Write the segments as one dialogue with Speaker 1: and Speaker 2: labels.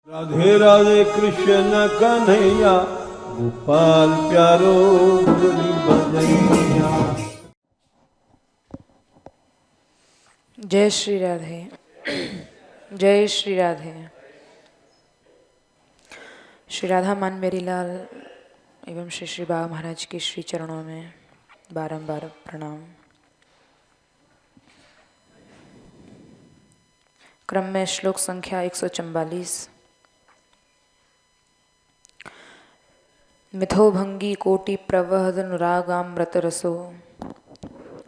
Speaker 1: राधे राधे कृष्ण कन्हैया गोपाल प्यारो मुरली बजैया।
Speaker 2: जय श्री राधे। जय श्री राधे। श्री राधा मान मेरी लाल एवं श्री श्री बाबा महाराज के श्री चरणों में बारंबार प्रणाम। क्रम में श्लोक संख्या 144। मिथो भंगी कोटि प्रवहदनुरागामृत रसो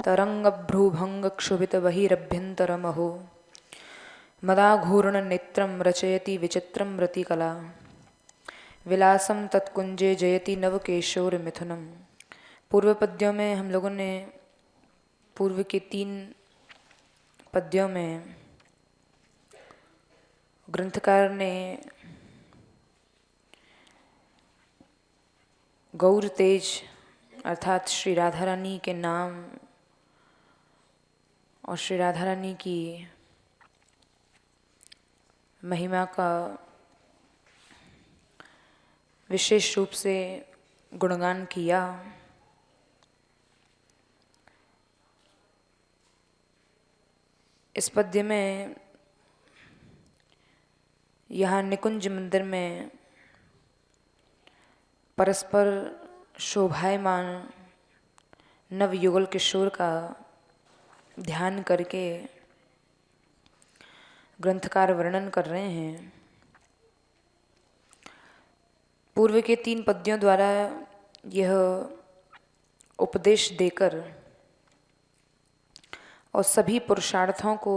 Speaker 2: तरंग भ्रूभंग क्षुभित बहिरभ्यंतरमहो मदाघूर्ण नेत्रं रचयति विचित्रं रतिकला विलासम तत्कुंजे जयति नवकेशोर मिथुनम। पूर्व पद्यों में हम लोगों ने पूर्व के 3 पद्यों में ग्रंथकार ने गौर तेज अर्थात श्री राधा रानी के नाम और श्री राधा रानी की महिमा का विशेष रूप से गुणगान किया। इस पद्य में यहाँ निकुंज मंदिर में परस्पर शोभायमान नवयुगल किशोर का ध्यान करके ग्रंथकार वर्णन कर रहे हैं। पूर्व के 3 पद्यों द्वारा यह उपदेश देकर और सभी पुरुषार्थों को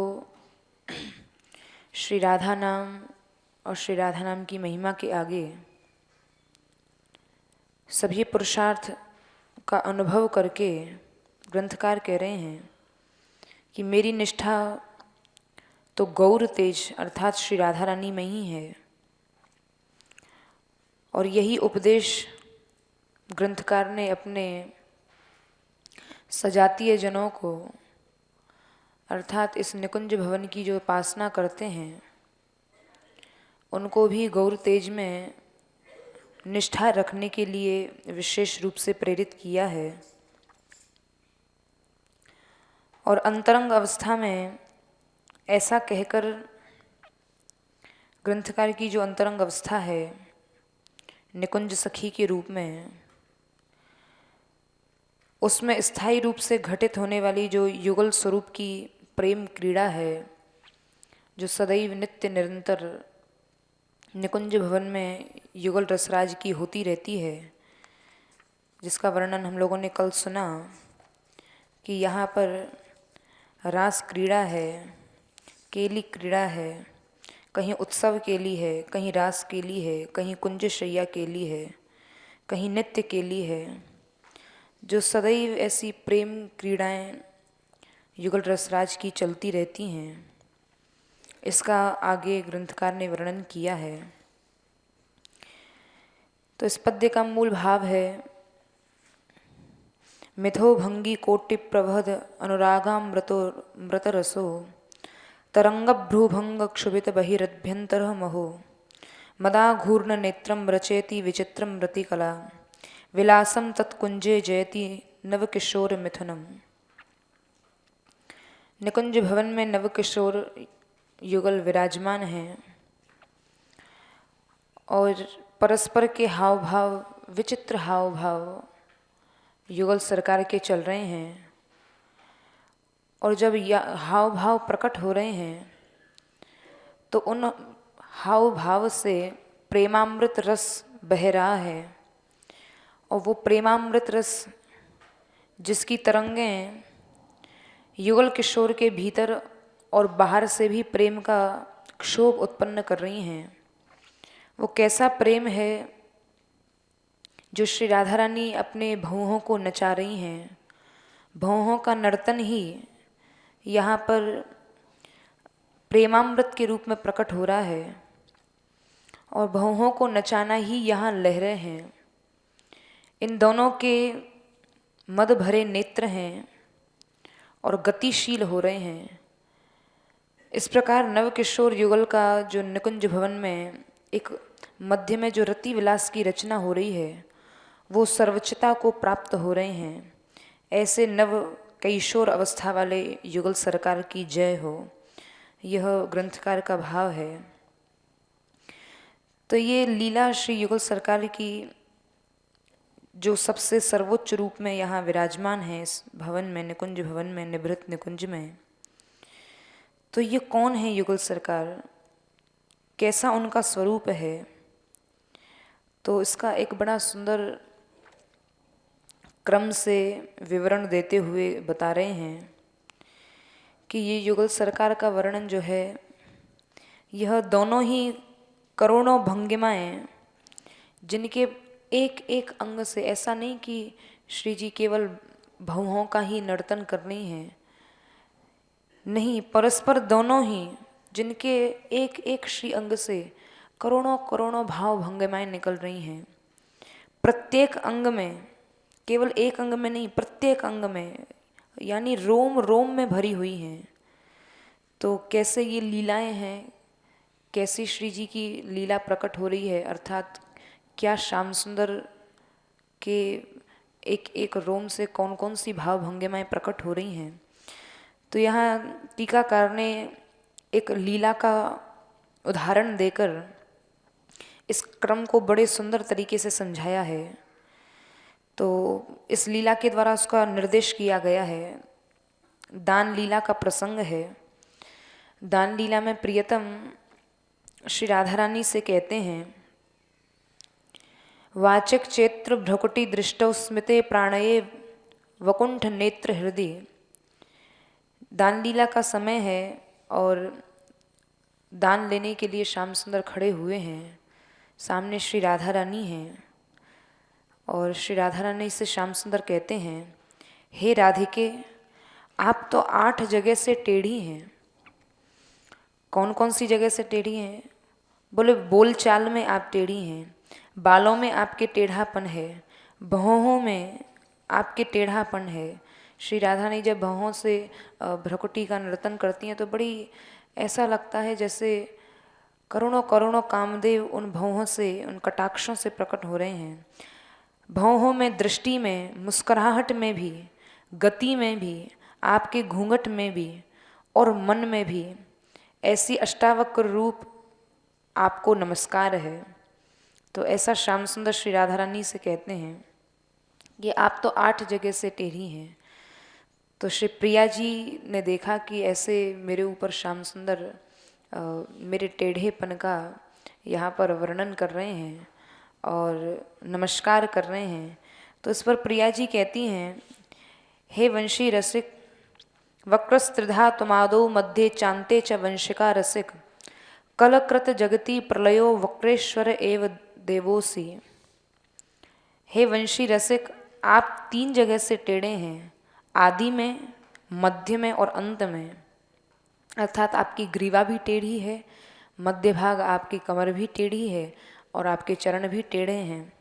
Speaker 2: श्री राधा नाम और श्री राधा नाम की महिमा के आगे सभी पुरुषार्थ का अनुभव करके ग्रंथकार कह रहे हैं कि मेरी निष्ठा तो गौर तेज अर्थात श्री राधा रानी में ही है और यही उपदेश ग्रंथकार ने अपने सजातीय जनों को अर्थात इस निकुंज भवन की जो उपासना करते हैं उनको भी गौर तेज में निष्ठा रखने के लिए विशेष रूप से प्रेरित किया है। और अंतरंग अवस्था में ऐसा कहकर ग्रंथकार की जो अंतरंग अवस्था है निकुंज सखी के रूप में, उसमें स्थायी रूप से घटित होने वाली जो युगल स्वरूप की प्रेम क्रीड़ा है जो सदैव नित्य निरंतर निकुंज भवन में युगल रसराज की होती रहती है, जिसका वर्णन हम लोगों ने कल सुना कि यहाँ पर रास क्रीड़ा है, केली क्रीड़ा है, कहीं उत्सव केली है, कहीं रास केली है, कहीं कुंज शैया केली है, कहीं नित्य केली है, जो सदैव ऐसी प्रेम क्रीड़ाएं युगल रसराज की चलती रहती हैं। इसका आगे ग्रंथकार ने वर्णन किया है। तो इस पद्य का मूल भाव है मिथो भंगी कोटि प्रवहद अनुरागामृत रसो तरंगभ्रूभंग क्षुभित बहिरभ्यंतर महो मदाघूर्ण नेत्रं रचयति विचित्रं रतिकला विलासम तत्कुंजे जयति नवकिशोर मिथुनम। निकुंज भवन में नवकिशोर युगल विराजमान हैं और परस्पर के हाव भाव विचित्र हाव भाव युगल सरकार के चल रहे हैं। और जब हाव भाव प्रकट हो रहे हैं तो उन हाव भाव से प्रेमामृत रस बह रहा है और वो प्रेमामृत रस जिसकी तरंगें युगल किशोर के भीतर और बाहर से भी प्रेम का क्षोभ उत्पन्न कर रही हैं। वो कैसा प्रेम है जो श्री राधा रानी अपने भौहों को नचा रही हैं। भौहों का नर्तन ही यहाँ पर प्रेमामृत के रूप में प्रकट हो रहा है और भौहों को नचाना ही यहाँ लहरें हैं। इन दोनों के मद भरे नेत्र हैं और गतिशील हो रहे हैं। इस प्रकार नवकिशोर युगल का जो निकुंज भवन में एक मध्य में जो रति विलास की रचना हो रही है वो सर्वोच्चता को प्राप्त हो रहे हैं। ऐसे नव कैशोर अवस्था वाले युगल सरकार की जय हो, यह ग्रंथकार का भाव है। तो ये लीला श्री युगल सरकार की जो सबसे सर्वोच्च रूप में यहाँ विराजमान है इस भवन में, निकुंज भवन में, निभृत निकुंज में। तो ये कौन है युगल सरकार, कैसा उनका स्वरूप है? तो इसका एक बड़ा सुंदर क्रम से विवरण देते हुए बता रहे हैं कि ये युगल सरकार का वर्णन जो है, यह दोनों ही करोड़ों भंगिमाएं जिनके एक एक अंग से, ऐसा नहीं कि श्री जी केवल भवों का ही नर्तन कर रही हैं, नहीं, परस्पर दोनों ही जिनके एक एक श्री अंग से करोड़ों करोड़ों भाव भंगिमाएं निकल रही हैं। प्रत्येक अंग में, केवल एक अंग में नहीं, प्रत्येक अंग में, यानी रोम रोम में भरी हुई हैं। तो कैसे ये लीलाएं हैं, कैसी श्री जी की लीला प्रकट हो रही है, अर्थात क्या श्याम सुंदर के एक एक रोम से कौन कौन सी भाव भंगिमाएं प्रकट हो रही हैं। तो यहाँ टीकाकार ने एक लीला का उदाहरण देकर इस क्रम को बड़े सुंदर तरीके से समझाया है। तो इस लीला के द्वारा उसका निर्देश किया गया है। दान लीला का प्रसंग है। दान लीला में प्रियतम श्री राधा रानी से कहते हैं, वाचक चेत्र भ्रकुटी दृष्टौ स्मिते प्राणये वकुंठ नेत्र हृदय। दान लीला का समय है और दान लेने के लिए श्याम सुंदर खड़े हुए हैं। सामने श्री राधा रानी हैं और श्री राधा रानी से श्याम सुंदर कहते हैं, हे राधिके, आप तो 8 जगह से टेढ़ी हैं। कौन कौन सी जगह से टेढ़ी हैं? बोले बोल चाल में आप टेढ़ी हैं, बालों में आपके टेढ़ापन है, भौहों में आपके टेढ़ापन है। श्री राधा रानी जब भौहों से भ्रकुटी का नर्तन करती हैं तो बड़ी ऐसा लगता है जैसे करोड़ों करोड़ों कामदेव उन भौहों से, उन कटाक्षों से प्रकट हो रहे हैं। भौहों में, दृष्टि में, मुस्कुराहट में भी, गति में भी, आपके घूंघट में भी और मन में भी ऐसी अष्टावक्र रूप आपको नमस्कार है। तो ऐसा श्याम सुंदर श्री राधा रानी से कहते हैं कि आप तो 8 जगह से टेढ़ी हैं। तो श्री प्रिया जी ने देखा कि ऐसे मेरे ऊपर श्याम सुंदर मेरे टेढ़ेपन का यहाँ पर वर्णन कर रहे हैं और नमस्कार कर रहे हैं। तो इस पर प्रिया जी कहती हैं, हे वंशी रसिक, वक्रस्त्रिधा तुमादो मध्ये चांते च वंशिका रसिक, कलकृत जगति प्रलयो वक्रेश्वर एव देवोसी। हे वंशी रसिक, आप 3 जगह से टेढ़े हैं, आदि में, मध्य में और अंत में। अर्थात आपकी ग्रीवा भी टेढ़ी है, मध्य भाग आपकी कमर भी टेढ़ी है और आपके चरण भी टेढ़े हैं।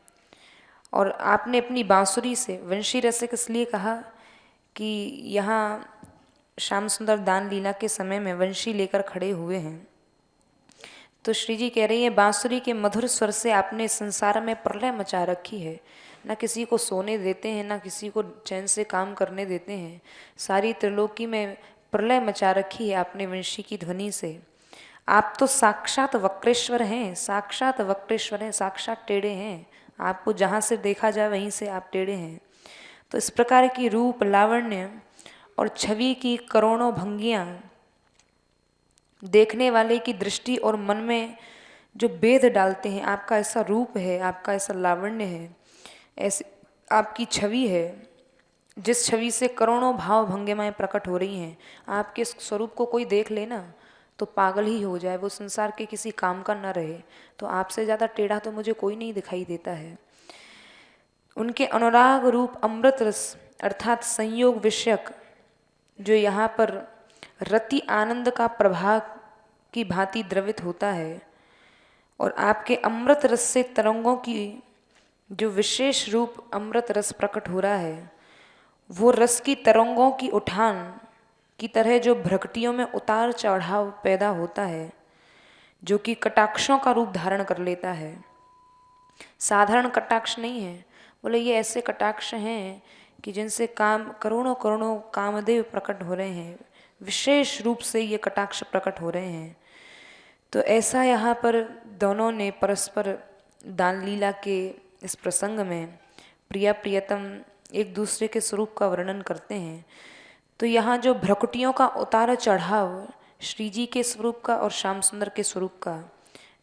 Speaker 2: और आपने अपनी बांसुरी से, वंशी रसिक इसलिए कहा कि यहाँ श्याम सुंदर दान लीला के समय में वंशी लेकर खड़े हुए हैं। तो श्री जी कह रही है, बांसुरी के मधुर स्वर से आपने संसार में प्रलय मचा रखी है। ना किसी को सोने देते हैं, ना किसी को चैन से काम करने देते हैं। सारी त्रिलोकी में प्रलय मचा रखी है आपने वंशी की ध्वनि से। आप तो साक्षात वक्रेश्वर हैं, साक्षात वक्रेश्वर हैं, साक्षात टेढ़े हैं। आपको जहाँ से देखा जाए वहीं से आप टेढ़े हैं। तो इस प्रकार की रूप, लावण्य और छवि की करोड़ों भंगियाँ देखने वाले की दृष्टि और मन में जो भेद डालते हैं। आपका ऐसा रूप है, आपका ऐसा लावण्य है, ऐसी आपकी छवि है जिस छवि से करोड़ों भाव भंगिमाएं प्रकट हो रही हैं। आपके स्वरूप को कोई देख ले ना तो पागल ही हो जाए, वो संसार के किसी काम का न रहे। तो आपसे ज़्यादा टेढ़ा तो मुझे कोई नहीं दिखाई देता है। उनके अनुराग रूप अमृत रस अर्थात संयोग विषयक जो यहाँ पर रति आनंद का प्रभाव की भांति द्रवित होता है और आपके अमृत रस से तरंगों की जो विशेष रूप अमृत रस प्रकट हो रहा है, वो रस की तरंगों की उठान की तरह जो भ्रकटियों में उतार चढ़ाव पैदा होता है, जो कि कटाक्षों का रूप धारण कर लेता है। साधारण कटाक्ष नहीं है, बोले ये ऐसे कटाक्ष हैं कि जिनसे करोड़ों करोड़ों कामदेव प्रकट हो रहे हैं, विशेष रूप से ये कटाक्ष प्रकट हो रहे हैं। तो ऐसा यहाँ पर दोनों ने परस्पर दान लीला के इस प्रसंग में प्रिया प्रियतम एक दूसरे के स्वरूप का वर्णन करते हैं। तो यहाँ जो भ्रकुटियों का उतार चढ़ाव, श्री जी के स्वरूप का और श्याम सुंदर के स्वरूप का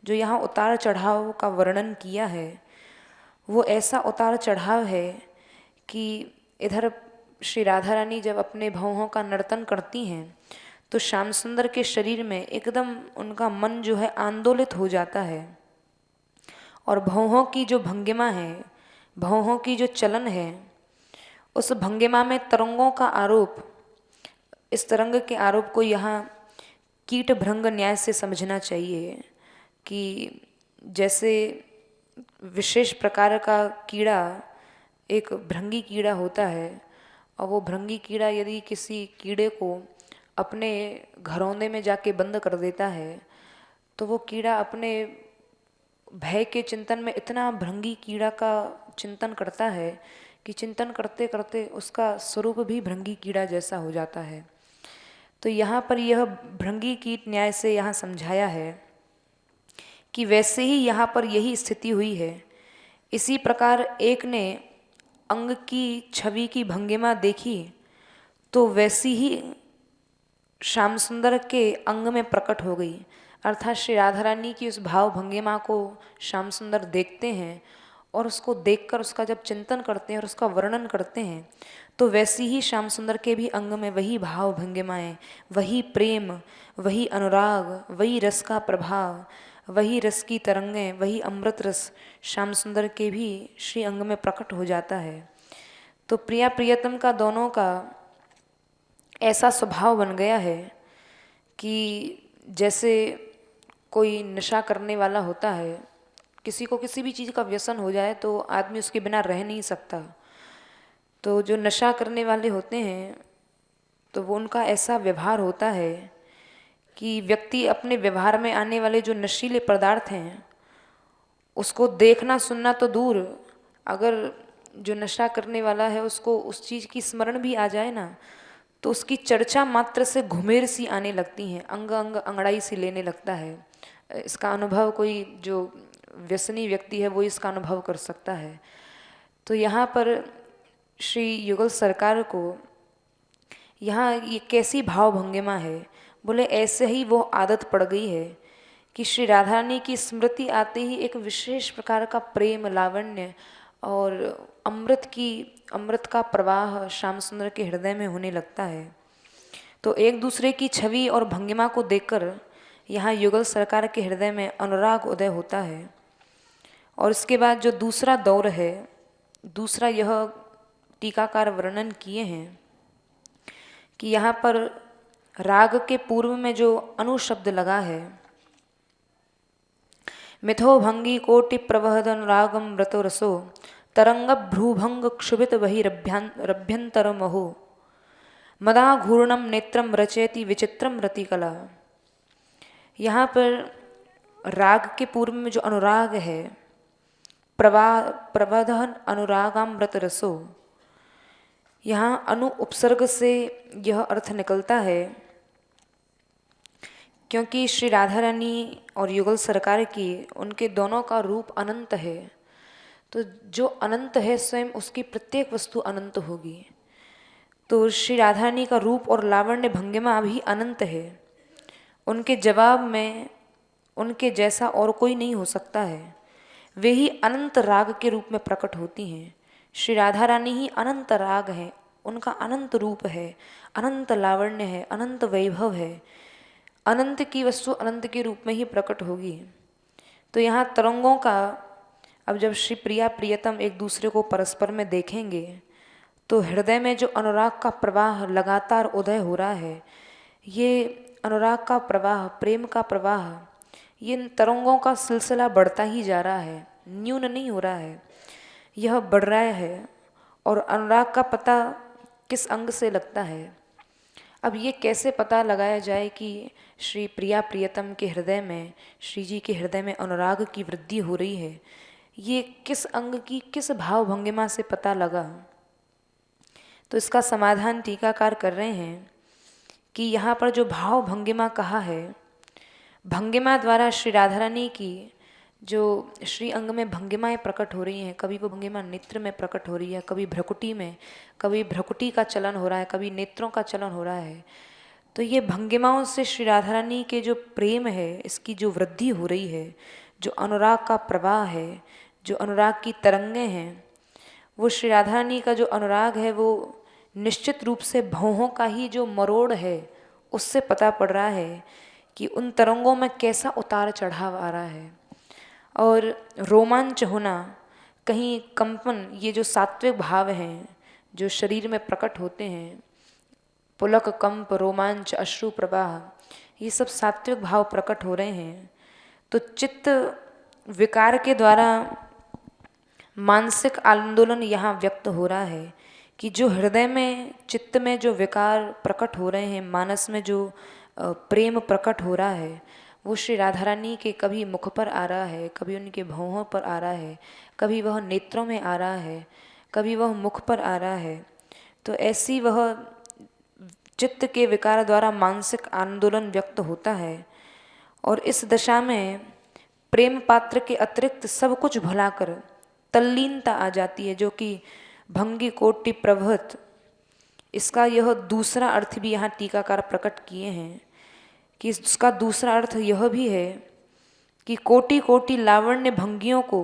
Speaker 2: जो यहाँ उतार चढ़ाव का वर्णन किया है, वो ऐसा उतार चढ़ाव है कि इधर श्री राधा रानी जब अपने भौहों का नर्तन करती हैं तो श्याम सुंदर के शरीर में एकदम उनका मन जो है आंदोलित हो जाता है, और भौहों की जो भंगिमा है, भौहों की जो चलन है, उस भंगिमा में तरंगों का आरोप, इस तरंग के आरोप को यहाँ कीट भृंग न्याय से समझना चाहिए कि जैसे विशेष प्रकार का कीड़ा एक भृंगी कीड़ा होता है, और वो भृंगी कीड़ा यदि किसी कीड़े को अपने घरौंदे में जाके बंद कर देता है तो वो कीड़ा अपने भय के चिंतन में इतना भृंगी कीड़ा का चिंतन करता है कि चिंतन करते करते उसका स्वरूप भी भृंगी कीड़ा जैसा हो जाता है। तो यहाँ पर यह भृंगी कीट न्याय से यहाँ समझाया है कि वैसे ही यहाँ पर यही स्थिति हुई है। इसी प्रकार एक ने अंग की छवि की भंगिमा देखी तो वैसी ही श्याम सुंदर के अंग में प्रकट हो गई, अर्थात श्री राधा रानी की उस भाव भंगिमा को श्याम सुंदर देखते हैं और उसको देखकर उसका जब चिंतन करते हैं और उसका वर्णन करते हैं तो वैसी ही श्याम सुंदर के भी अंग में वही भाव भंगिमाएं, वही प्रेम, वही अनुराग, वही रस का प्रभाव, वही रस की तरंगें, वही अमृत रस श्याम सुंदर के भी श्री अंग में प्रकट हो जाता है। तो प्रिया प्रियतम का दोनों का ऐसा स्वभाव बन गया है कि जैसे कोई नशा करने वाला होता है, किसी को किसी भी चीज़ का व्यसन हो जाए तो आदमी उसके बिना रह नहीं सकता। तो जो नशा करने वाले होते हैं तो वो उनका ऐसा व्यवहार होता है कि व्यक्ति अपने व्यवहार में आने वाले जो नशीले पदार्थ हैं उसको देखना सुनना तो दूर, अगर जो नशा करने वाला है उसको उस चीज़ की स्मरण भी आ जाए ना तो उसकी चर्चा मात्र से घुमेर सी आने लगती हैं, अंग अंग अंगड़ाई सी लेने लगता है। इसका अनुभव कोई जो व्यसनी व्यक्ति है वो इसका अनुभव कर सकता है। तो यहाँ पर श्री युगल सरकार को यहाँ ये कैसी भाव भंगिमा है, बोले ऐसे ही वो आदत पड़ गई है कि श्री राधा रानी की स्मृति आते ही एक विशेष प्रकार का प्रेम, लावण्य और अमृत का प्रवाह श्याम सुंदर के हृदय में होने लगता है। तो एक दूसरे की छवि और भंगिमा को देखकर यहाँ युगल सरकार के हृदय में अनुराग उदय होता है। और इसके बाद जो दूसरा दौर है, दूसरा यह टीकाकार वर्णन किए हैं कि यहाँ पर राग के पूर्व में जो अनुशब्द लगा है, मिथो भंगी कोटि प्रवहद अनुरागम व्रतो रसो तरंग भ्रूभंग क्षुभित वही रभ्यंतर महो मदा घूर्णम नेत्रम रचयति विचित्रम रतिकला। यहाँ पर राग के पूर्व में जो अनुराग है, प्रवधन अनुरागामृत रसो, यहाँ अनु उपसर्ग से यह अर्थ निकलता है क्योंकि श्री राधा रानी और युगल सरकार की उनके दोनों का रूप अनंत है। तो जो अनंत है स्वयं उसकी प्रत्येक वस्तु अनंत होगी। तो श्री राधा रानी का रूप और लावण्य भंगिमा भी अनंत है, उनके जवाब में उनके जैसा और कोई नहीं हो सकता है। वे ही अनंत राग के रूप में प्रकट होती हैं। श्री राधा रानी ही अनंत राग है, उनका अनंत रूप है, अनंत लावण्य है, अनंत वैभव है। अनंत की वस्तु अनंत के रूप में ही प्रकट होगी। तो यहाँ तरंगों का, अब जब श्री प्रिया प्रियतम एक दूसरे को परस्पर में देखेंगे तो हृदय में जो अनुराग का प्रवाह लगातार उदय हो रहा है, ये अनुराग का प्रवाह, प्रेम का प्रवाह, ये इन तरंगों का सिलसिला बढ़ता ही जा रहा है, न्यून नहीं हो रहा है, यह बढ़ रहा है। और अनुराग का पता किस अंग से लगता है? अब ये कैसे पता लगाया जाए कि श्री प्रिया प्रियतम के हृदय में, श्री जी के हृदय में अनुराग की वृद्धि हो रही है, ये किस अंग की किस भाव भंगिमा से पता लगा? तो इसका समाधान टीकाकार कर रहे हैं कि यहाँ पर जो भाव भंगिमा कहा है, भंगिमा द्वारा श्री राधा रानी की जो श्री अंग में भंगिमाएँ प्रकट हो रही हैं, कभी वो भंगिमा नेत्र में प्रकट हो रही है, कभी भ्रकुटी में, कभी भ्रकुटी का चलन हो रहा है, कभी नेत्रों का चलन हो रहा है। तो ये भंगिमाओं से श्री राधा रानी के जो प्रेम है, इसकी जो वृद्धि हो रही है, जो अनुराग का प्रवाह है, जो अनुराग की तरंगें हैं, वो श्री राधा रानी का जो अनुराग है वो निश्चित रूप से भौहों का ही जो मरोड़ है उससे पता पड़ रहा है कि उन तरंगों में कैसा उतार चढ़ाव आ रहा है। और रोमांच होना, कहीं कंपन, ये जो सात्विक भाव हैं जो शरीर में प्रकट होते हैं, पुलक कंप रोमांच अश्रु प्रवाह, ये सब सात्विक भाव प्रकट हो रहे हैं। तो चित्त विकार के द्वारा मानसिक आंदोलन यहाँ व्यक्त हो रहा है कि जो हृदय में चित्त में जो विकार प्रकट हो रहे हैं, मानस में जो प्रेम प्रकट हो रहा है, वो श्री राधा रानी के कभी मुख पर आ रहा है, कभी उनके भौहों पर आ रहा है, कभी वह नेत्रों में आ रहा है, कभी वह मुख पर आ रहा है। तो ऐसी वह चित्त के विकार द्वारा मानसिक आंदोलन व्यक्त होता है। और इस दशा में प्रेम पात्र के अतिरिक्त सब कुछ भुलाकर तल्लीनता आ जाती है, जो कि भंगी कोटि प्रभृत, इसका यह दूसरा अर्थ भी यहाँ टीकाकार प्रकट किए हैं कि इसका दूसरा अर्थ यह भी है कि कोटि कोटि लावण्य भंगियों को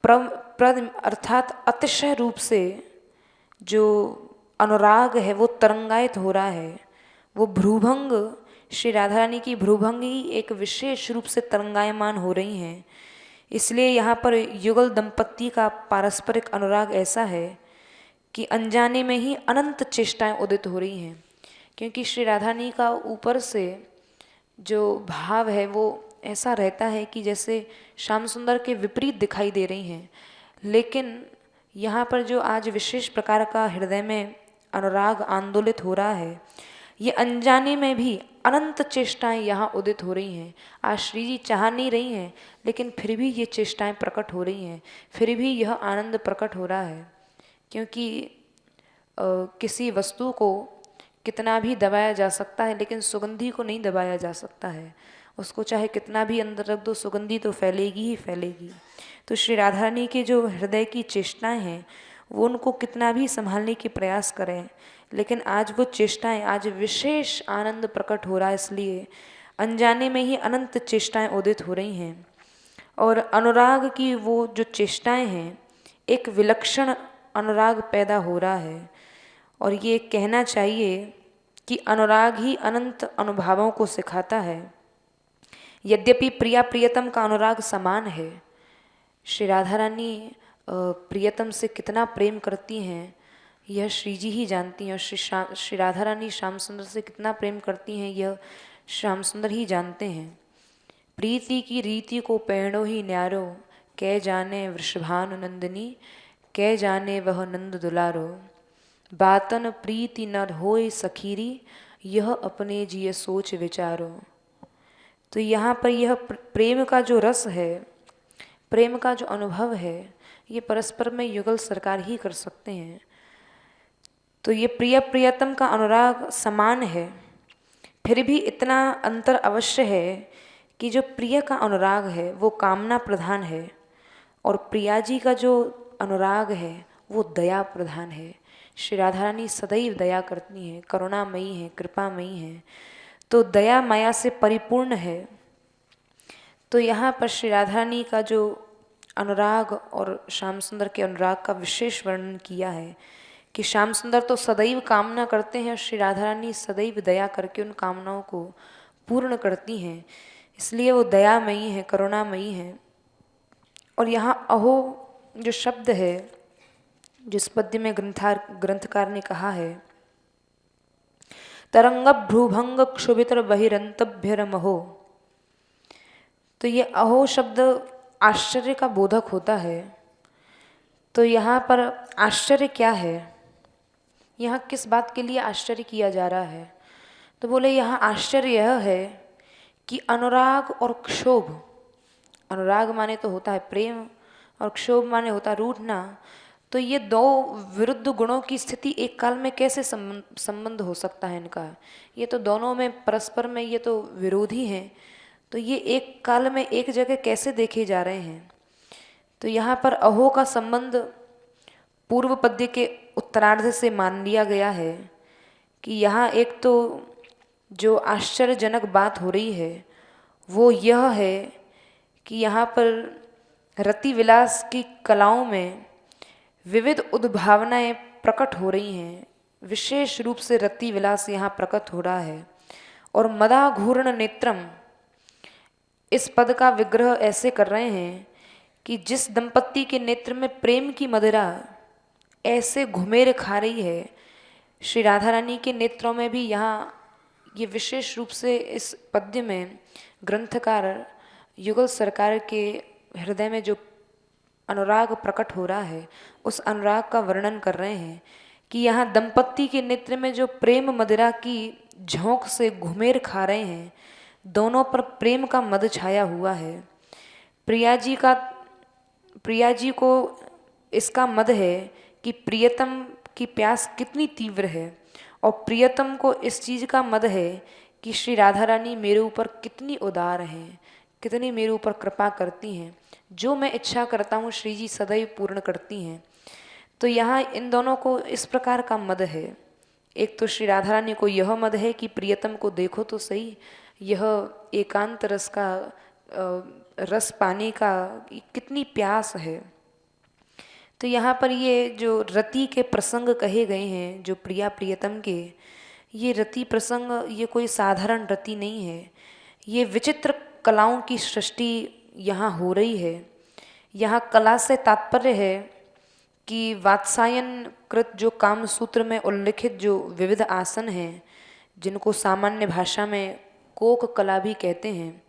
Speaker 2: प्रद अर्थात अतिशय रूप से जो अनुराग है वो तरंगायित हो रहा है। वो भ्रूभंग, श्री राधा रानी की भ्रूभंग ही एक विशेष रूप से तरंगायमान हो रही हैं। इसलिए यहाँ पर युगल दंपत्ति का पारस्परिक अनुराग ऐसा है कि अनजाने में ही अनंत चेष्टाएं उदित हो रही हैं, क्योंकि श्री राधा रानी का ऊपर से जो भाव है वो ऐसा रहता है कि जैसे श्याम सुंदर के विपरीत दिखाई दे रही हैं। लेकिन यहाँ पर जो आज विशेष प्रकार का हृदय में अनुराग आंदोलित हो रहा है, ये अनजाने में भी अनंत चेष्टाएं यहाँ उदित हो रही हैं। आज श्री जी चाह नहीं रही हैं, लेकिन फिर भी ये चेष्टाएं प्रकट हो रही हैं, फिर भी यह आनंद प्रकट हो रहा है। क्योंकि किसी वस्तु को कितना भी दबाया जा सकता है, लेकिन सुगंधी को नहीं दबाया जा सकता है। उसको चाहे कितना भी अंदर रख दो, सुगंधी तो फैलेगी ही फैलेगी। तो श्री राधा रानी के जो हृदय की चेष्टाएं हैं, वो उनको कितना भी संभालने की प्रयास करें, लेकिन आज वो चेष्टाएं, आज विशेष आनंद प्रकट हो रहा है, इसलिए अनजाने में ही अनंत चेष्टाएं उदित हो रही हैं। और अनुराग की वो जो चेष्टाएं हैं, एक विलक्षण अनुराग पैदा हो रहा है। और ये कहना चाहिए कि अनुराग ही अनंत अनुभवों को सिखाता है। यद्यपि प्रिया प्रियतम का अनुराग समान है, श्री राधा रानी प्रियतम से कितना प्रेम करती हैं यह श्री जी ही जानती हैं, और श्री राधा रानी श्याम सुंदर से कितना प्रेम करती हैं यह श्याम सुंदर ही जानते हैं। प्रीति की रीति को पैणो ही न्यारो, कै जाने वृषभानु नंदिनी, कै जाने वह नंद दुलारो, बातन प्रीति न होय सखीरी, यह अपने जिय सोच विचारो। तो यहाँ पर यह प्रेम का जो रस है, प्रेम का जो अनुभव है, ये परस्पर में युगल सरकार ही कर सकते हैं। तो ये प्रिय प्रियतम का अनुराग समान है, फिर भी इतना अंतर अवश्य है कि जो प्रिय का अनुराग है वो कामना प्रधान है, और प्रिया जी का जो अनुराग है वो दया प्रधान है। श्री राधा रानी सदैव दया करती हैं, करुणामयी हैं, कृपामयी हैं, तो दया माया से परिपूर्ण है। तो यहाँ पर श्री राधा रानी का जो अनुराग और श्याम सुंदर के अनुराग का विशेष वर्णन किया है कि श्याम सुंदर तो सदैव कामना करते हैं, श्री राधा रानी सदैव दया करके उन कामनाओं को पूर्ण करती हैं, इसलिए वो दयामयी है, करुणामयी है। और यहाँ अहो जो शब्द है, जिस पद्य में ग्रंथकार ने कहा है, तरंग भ्रूभंग क्षुभितर बहिरंतभ्यरमहो, तो ये अहो शब्द आश्चर्य का बोधक होता है। तो यहाँ पर आश्चर्य क्या है? यहाँ किस बात के लिए आश्चर्य किया जा रहा है? तो बोले यहाँ आश्चर्य यह है कि अनुराग और क्षोभ, अनुराग माने तो होता है प्रेम और क्षोभ माने होता है रूठना, तो ये दो विरुद्ध गुणों की स्थिति एक काल में कैसे संबंध हो सकता है इनका? ये तो दोनों में परस्पर में ये तो विरोधी हैं, तो ये एक काल में एक जगह कैसे देखे जा रहे हैं? तो यहाँ पर अहो का संबंध पूर्व पद्य के उत्तरार्ध से मान लिया गया है कि यहाँ एक तो जो आश्चर्यजनक बात हो रही है वो यह है कि यहाँ पर रति विलास की कलाओं में विविध उद्भावनाएं प्रकट हो रही हैं। विशेष रूप से रति विलास यहाँ प्रकट हो रहा है। और मदाघूर्ण नेत्रम, इस पद का विग्रह ऐसे कर रहे हैं कि जिस दंपत्ति के नेत्र में प्रेम की मदिरा ऐसे घुमेर खा रही है, श्री राधा रानी के नेत्रों में भी यहाँ ये विशेष रूप से इस पद्य में ग्रंथकार युगल सरकार के हृदय में जो अनुराग प्रकट हो रहा है उस अनुराग का वर्णन कर रहे हैं कि यहाँ दंपत्ति के नेत्र में जो प्रेम मदिरा की झोंक से घुमेर खा रहे हैं, दोनों पर प्रेम का मद छाया हुआ है। प्रिया जी को इसका मद है कि प्रियतम की प्यास कितनी तीव्र है, और प्रियतम को इस चीज़ का मद है कि श्री राधा रानी मेरे ऊपर कितनी उदार हैं, कितनी मेरे ऊपर कृपा करती हैं, जो मैं इच्छा करता हूँ श्री जी सदैव पूर्ण करती हैं। तो यहाँ इन दोनों को इस प्रकार का मद है। एक तो श्री राधा रानी को यह मद है कि प्रियतम को देखो तो सही, यह एकांत रस का रस पाने का कितनी प्यास है। तो यहाँ पर ये जो रति के प्रसंग कहे गए हैं जो प्रिया प्रियतम के, ये रति प्रसंग ये कोई साधारण रति नहीं है, ये विचित्र कलाओं की सृष्टि यहाँ हो रही है। यहाँ कला से तात्पर्य है कि वात्सायन कृत जो काम सूत्र में उल्लिखित जो विविध आसन हैं, जिनको सामान्य भाषा में कोक कला भी कहते हैं,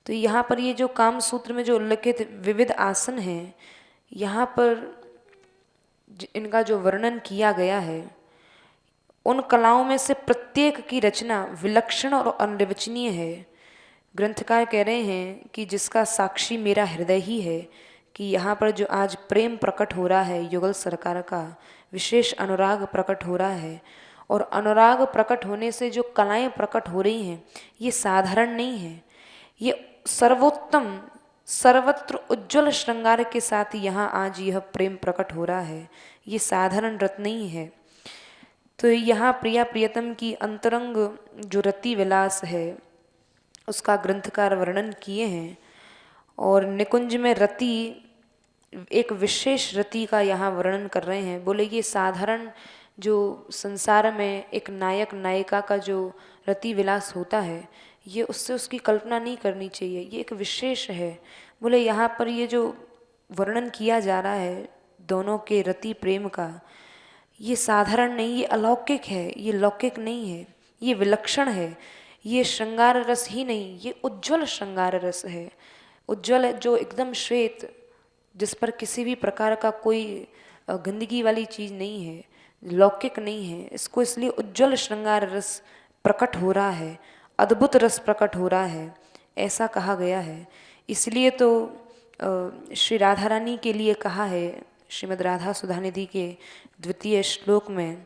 Speaker 2: तो यहाँ पर ये जो काम सूत्र में जो उल्लिखित विविध आसन हैं, यहाँ पर इनका जो वर्णन किया गया है, उन कलाओं में से प्रत्येक की रचना विलक्षण और अनिर्वचनीय है। ग्रंथकार कह रहे हैं कि जिसका साक्षी मेरा हृदय ही है कि यहाँ पर जो आज प्रेम प्रकट हो रहा है, युगल सरकार का विशेष अनुराग प्रकट हो रहा है, और अनुराग प्रकट होने से जो कलाएं प्रकट हो रही हैं ये साधारण नहीं है, ये सर्वोत्तम सर्वत्र उज्ज्वल श्रृंगार के साथ यहाँ आज यह प्रेम प्रकट हो रहा है, ये साधारण रत नहीं है। तो यहाँ प्रिया प्रियतम की अंतरंग जो रति विलास है उसका ग्रंथकार वर्णन किए हैं, और निकुंज में रति एक विशेष रति का यहाँ वर्णन कर रहे हैं। बोले ये साधारण जो संसार में एक नायक नायिका का जो रति विलास होता है, ये उससे उसकी कल्पना नहीं करनी चाहिए, ये एक विशेष है। बोले यहाँ पर ये जो वर्णन किया जा रहा है दोनों के रति प्रेम का, ये साधारण नहीं, ये अलौकिक है, ये लौकिक नहीं है, ये विलक्षण है, ये श्रृंगार रस ही नहीं, ये उज्ज्वल श्रृंगार रस है। उज्ज्वल जो एकदम श्वेत, जिस पर किसी भी प्रकार का कोई गंदगी वाली चीज़ नहीं है, लौकिक नहीं है, इसको इसलिए उज्ज्वल श्रृंगार रस प्रकट हो रहा है, अद्भुत रस प्रकट हो रहा है, ऐसा कहा गया है। इसलिए तो श्री राधा रानी के लिए कहा है श्रीमद् राधा सुधानिधि के द्वितीय श्लोक में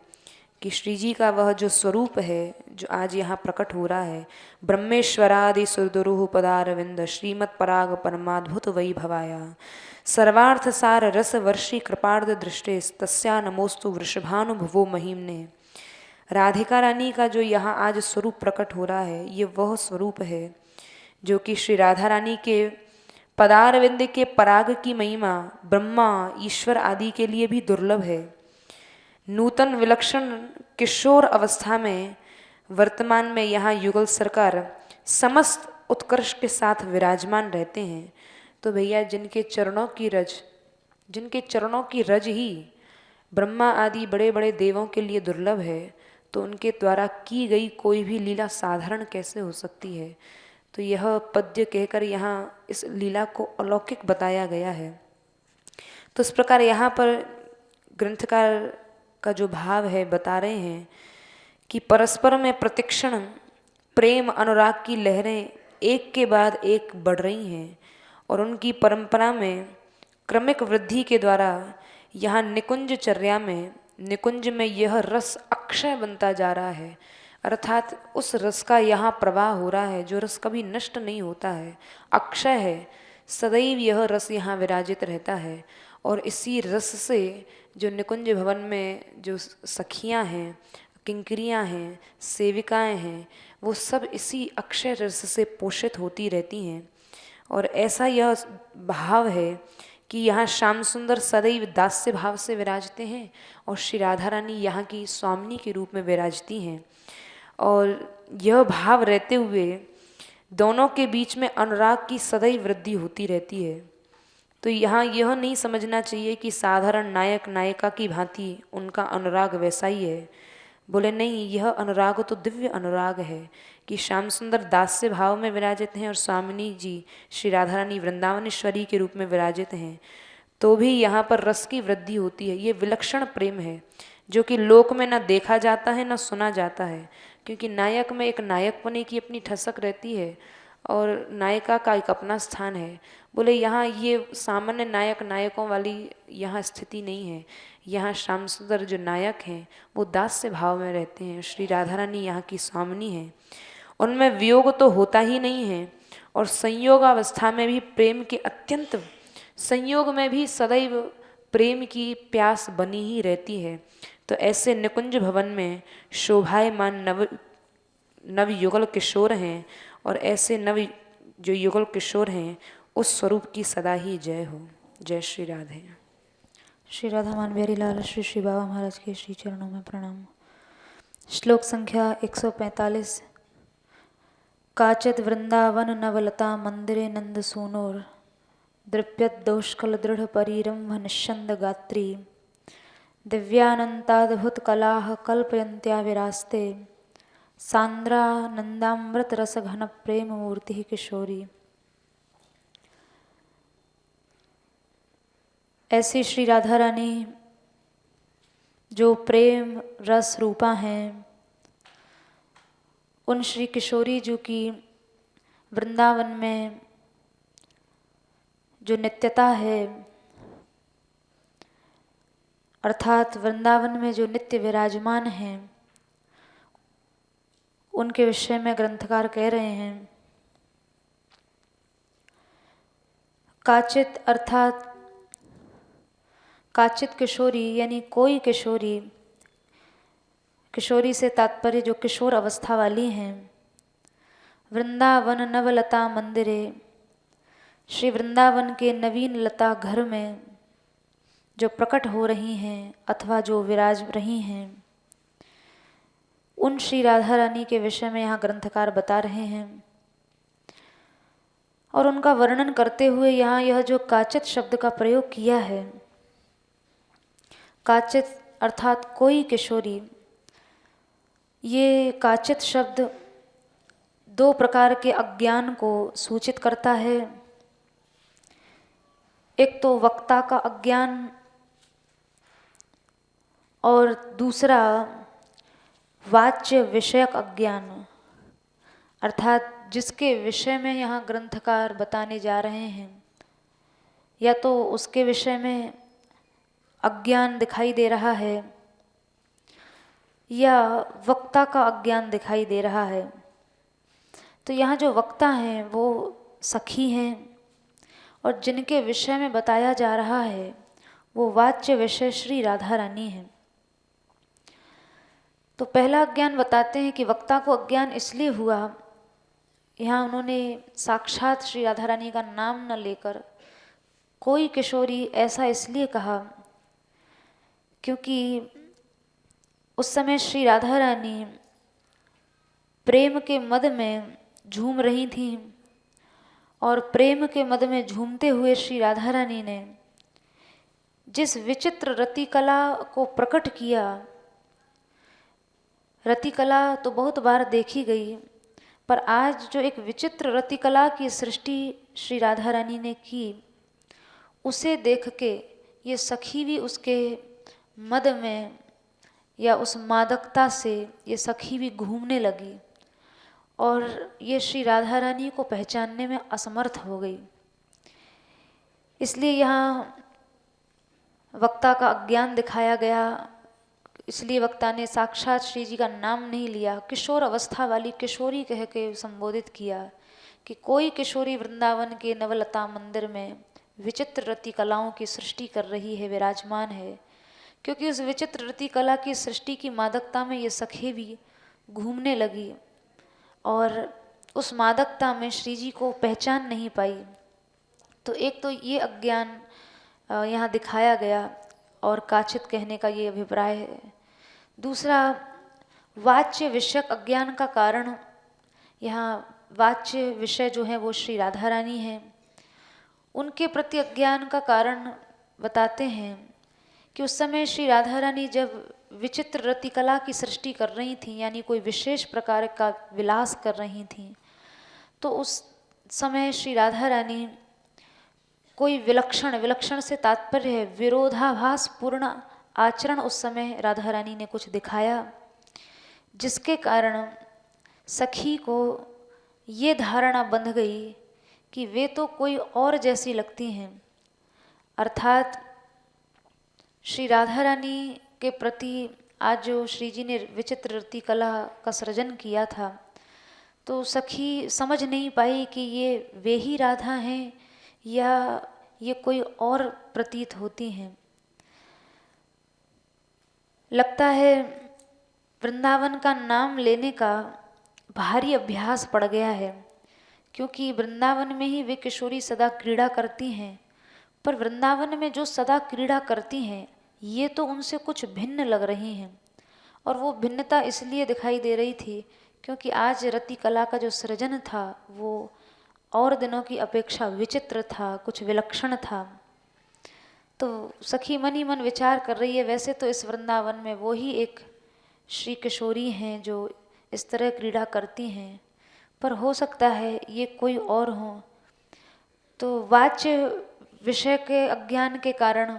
Speaker 2: कि श्री जी का वह जो स्वरूप है जो आज यहाँ प्रकट हो रहा है, ब्रह्मेश्वरादि सुरदुरुह पदारविंद श्रीमत् पराग परमाद्भुत वैभवाया सर्वार्थ सार रस वर्षी कृपार्ध दृष्टे तस्या नमोस्तु वृषभानुभवो महिम्ने। राधिका रानी का जो यहाँ आज स्वरूप प्रकट हो रहा है, ये वह स्वरूप है जो कि श्री राधा रानी के पदारविंद के पराग की महिमा ब्रह्मा ईश्वर आदि के लिए भी दुर्लभ है। नूतन विलक्षण किशोर अवस्था में वर्तमान में यहाँ युगल सरकार समस्त उत्कर्ष के साथ विराजमान रहते हैं। तो भैया जिनके चरणों की रज ही ब्रह्मा आदि बड़े बड़े देवों के लिए दुर्लभ है, तो उनके द्वारा की गई कोई भी लीला साधारण कैसे हो सकती है। तो यह पद्य कहकर यहाँ इस लीला को अलौकिक बताया गया है। तो इस प्रकार यहाँ पर ग्रंथकार का जो भाव है बता रहे हैं कि परस्पर में प्रतिक्षण प्रेम अनुराग की लहरें एक के बाद एक बढ़ रही हैं और उनकी परंपरा में क्रमिक वृद्धि के द्वारा यहाँ निकुंज में यह रस अक्षय बनता जा रहा है। अर्थात उस रस का यहाँ प्रवाह हो रहा है जो रस कभी नष्ट नहीं होता है, अक्षय है, सदैव यह रस यहाँ विराजित रहता है। और इसी रस से जो निकुंज भवन में जो सखियाँ हैं, किंकरियाँ हैं, सेविकाएं हैं, वो सब इसी अक्षय रस से पोषित होती रहती हैं। और ऐसा यह भाव है कि यहाँ श्याम सुंदर सदैव दास्य भाव से विराजते हैं और श्री राधा रानी यहाँ की स्वामिनी के रूप में विराजती हैं। और यह भाव रहते हुए दोनों के बीच में अनुराग की सदैव वृद्धि होती रहती है। तो यहाँ यह नहीं समझना चाहिए कि साधारण नायक नायिका की भांति उनका अनुराग वैसा ही है। बोले नहीं, यह अनुराग तो दिव्य अनुराग है कि श्याम सुंदर दास्य भाव में विराजित हैं और स्वामिनी जी श्री राधा रानी वृंदावनेश्वरी के रूप में विराजित हैं, तो भी यहाँ पर रस की वृद्धि होती है। ये विलक्षण प्रेम है जो कि लोक में न देखा जाता है न सुना जाता है, क्योंकि नायक में एक नायकपने की अपनी ठसक रहती है और नायिका का एक अपना स्थान है। बोले यहाँ ये सामान्य नायक नायकों वाली यहाँ स्थिति नहीं है। यहाँ श्याम सुंदर जो नायक हैं वो दास्य भाव में रहते हैं, श्री राधा रानी यहाँ की स्वामिनी है। उनमें वियोग तो होता ही नहीं है और संयोग अवस्था में भी प्रेम के अत्यंत, संयोग में भी सदैव प्रेम की प्यास बनी ही रहती है। तो ऐसे निकुंज भवन में शोभायमान नव युगल किशोर हैं और ऐसे नव जो युगल किशोर हैं उस स्वरूप की सदा ही जय हो। जय श्री राधे।
Speaker 3: श्री राधा मान बिहारी लाल श्री श्री बाबा महाराज के श्री चरणों में प्रणाम। श्लोक संख्या 145। काचित वृंदावन नवलता मंदिरे नंद सूनोर दृप्यत दोष्कल दृढ़ परीरंभ निश्चंद गात्री दिव्यानंताद्भुत कलाः कल्पयन्त्या विरास्ते सांद्रा नंदामृत रस घन प्रेम मूर्ति किशोरी। ऐसी श्री राधा रानी जो प्रेम रस रूपा हैं, उन श्री किशोरी जो की वृंदावन में जो नित्यता है, अर्थात वृंदावन में जो नित्य विराजमान हैं, उनके विषय में ग्रंथकार कह रहे हैं काचित अर्थात काचित किशोरी यानी कोई किशोरी, किशोरी से तात्पर्य जो किशोर अवस्था वाली हैं। वृंदावन नवलता मंदिरे, श्री वृंदावन के नवीन लता घर में जो प्रकट हो रही हैं अथवा जो विराज रही हैं, उन श्री राधा रानी के विषय में यहाँ ग्रंथकार बता रहे हैं। और उनका वर्णन करते हुए यहाँ यह जो काचित शब्द का प्रयोग किया है, काचित अर्थात कोई किशोरी, ये काचित शब्द दो प्रकार के अज्ञान को सूचित करता है। एक तो वक्ता का अज्ञान और दूसरा वाच्य विषयक अज्ञान, अर्थात जिसके विषय में यहाँ ग्रंथकार बताने जा रहे हैं, या तो उसके विषय में अज्ञान दिखाई दे रहा है या वक्ता का अज्ञान दिखाई दे रहा है। तो यहाँ जो वक्ता हैं वो सखी हैं और जिनके विषय में बताया जा रहा है वो वाच्य विषय श्री राधा रानी हैं। तो पहला अज्ञान बताते हैं कि वक्ता को अज्ञान इसलिए हुआ, यहाँ उन्होंने साक्षात श्री राधा रानी का नाम न लेकर कोई किशोरी ऐसा इसलिए कहा क्योंकि उस समय श्री राधा रानी प्रेम के मद में झूम रही थीं और प्रेम के मद में झूमते हुए श्री राधा रानी ने जिस विचित्र रतिकला को प्रकट किया, रतिकला तो बहुत बार देखी गई, पर आज जो एक विचित्र रतिकला की सृष्टि श्री राधा रानी ने की, उसे देख के ये सखी भी उसके मद में या उस मादकता से ये सखी भी घूमने लगी और ये श्री राधा रानी को पहचानने में असमर्थ हो गई। इसलिए यहाँ वक्ता का अज्ञान दिखाया गया, इसलिए वक्ता ने साक्षात श्री जी का नाम नहीं लिया, किशोर अवस्था वाली किशोरी कह के संबोधित किया कि कोई किशोरी वृंदावन के नवलता मंदिर में विचित्र रति कलाओं की सृष्टि कर रही है, विराजमान है। क्योंकि उस विचित्र रति कला की सृष्टि की मादकता में ये सखी भी घूमने लगी और उस मादकता में श्री जी को पहचान नहीं पाई। तो एक तो ये अज्ञान यहाँ दिखाया गया और काचित कहने का ये अभिप्राय है। दूसरा, वाच्य विषयक अज्ञान का कारण, यहाँ वाच्य विषय जो है वो श्री राधा रानी हैं, उनके प्रति अज्ञान का कारण बताते हैं कि उस समय श्री राधा रानी जब विचित्र रतिकला की सृष्टि कर रही थी, यानी कोई विशेष प्रकार का विलास कर रही थी, तो उस समय श्री राधा रानी कोई विलक्षण से तात्पर्य है विरोधाभास पूर्ण आचरण उस समय राधा रानी ने कुछ दिखाया, जिसके कारण सखी को ये धारणा बंध गई कि वे तो कोई और जैसी लगती हैं। अर्थात श्री राधा रानी के प्रति आज जो श्री जी ने विचित्र रति कला का सृजन किया था, तो सखी समझ नहीं पाई कि ये वे ही राधा हैं या ये कोई और प्रतीत होती हैं। लगता है वृंदावन का नाम लेने का भारी अभ्यास पड़ गया है, क्योंकि वृंदावन में ही वे किशोरी सदा क्रीड़ा करती हैं, पर वृंदावन में जो सदा क्रीड़ा करती हैं ये तो उनसे कुछ भिन्न लग रही हैं। और वो भिन्नता इसलिए दिखाई दे रही थी क्योंकि आज रति कला का जो सृजन था वो और दिनों की अपेक्षा विचित्र था, कुछ विलक्षण था। तो सखी मन ही मन विचार कर रही है, वैसे तो इस वृंदावन में वो ही एक श्री किशोरी हैं जो इस तरह क्रीड़ा करती हैं, पर हो सकता है ये कोई और हो। तो वाच्य विषय के अज्ञान के कारण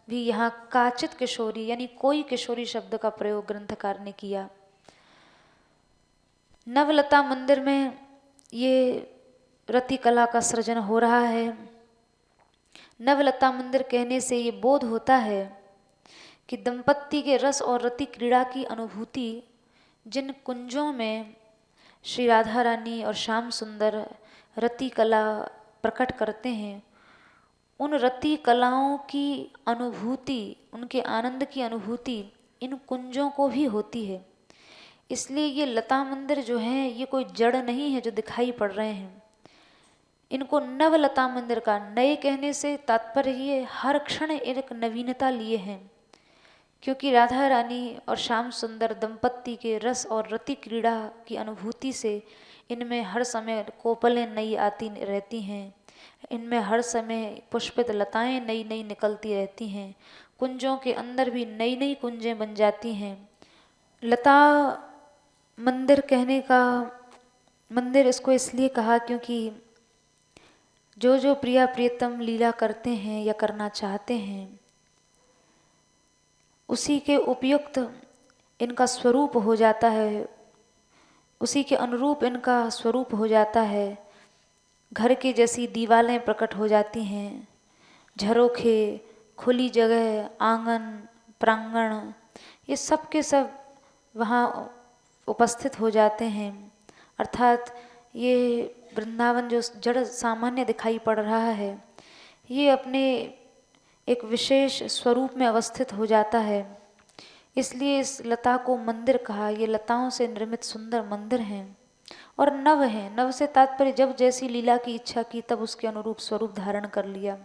Speaker 3: भी यहाँ काचित किशोरी यानी कोई किशोरी शब्द का प्रयोग ग्रंथकार ने किया। नवलता मंदिर में ये रति कला का सृजन हो रहा है। नवलता मंदिर कहने से ये बोध होता है कि दंपत्ति के रस और रति क्रीड़ा की अनुभूति जिन कुंजों में श्री राधा रानी और श्याम सुंदर रति कला प्रकट करते हैं, उन रति कलाओं की अनुभूति, उनके आनंद की अनुभूति इन कुंजों को भी होती है। इसलिए ये लता मंदिर जो है ये कोई जड़ नहीं है जो दिखाई पड़ रहे हैं। इनको नवलता मंदिर का नए कहने से तात्पर्य ये हर क्षण एक नवीनता लिए हैं, क्योंकि राधा रानी और श्याम सुंदर दंपत्ति के रस और रति क्रीड़ा की अनुभूति से इनमें हर समय कोपलें नई आती रहती हैं, इनमें हर समय पुष्पित लताएं नई नई निकलती रहती हैं, कुंजों के अंदर भी नई नई कुंजें बन जाती हैं। लता मंदिर कहने का मंदिर इसको इसलिए कहा क्योंकि जो प्रिया प्रियतम लीला करते हैं या करना चाहते हैं उसी के उपयुक्त इनका स्वरूप हो जाता है, उसी के अनुरूप इनका स्वरूप हो जाता है। घर की जैसी दीवारें प्रकट हो जाती हैं, झरोखे, खुली जगह, आंगन, प्रांगण, ये सब के सब वहाँ उपस्थित हो जाते हैं। अर्थात ये वृंदावन जो जड़ सामान्य दिखाई पड़ रहा है ये अपने एक विशेष स्वरूप में अवस्थित हो जाता है। इसलिए इस लता को मंदिर कहा। ये लताओं से निर्मित सुंदर मंदिर हैं और नव हैं। नव से तात्पर्य जब जैसी लीला की इच्छा की तब उसके अनुरूप स्वरूप धारण कर लिया।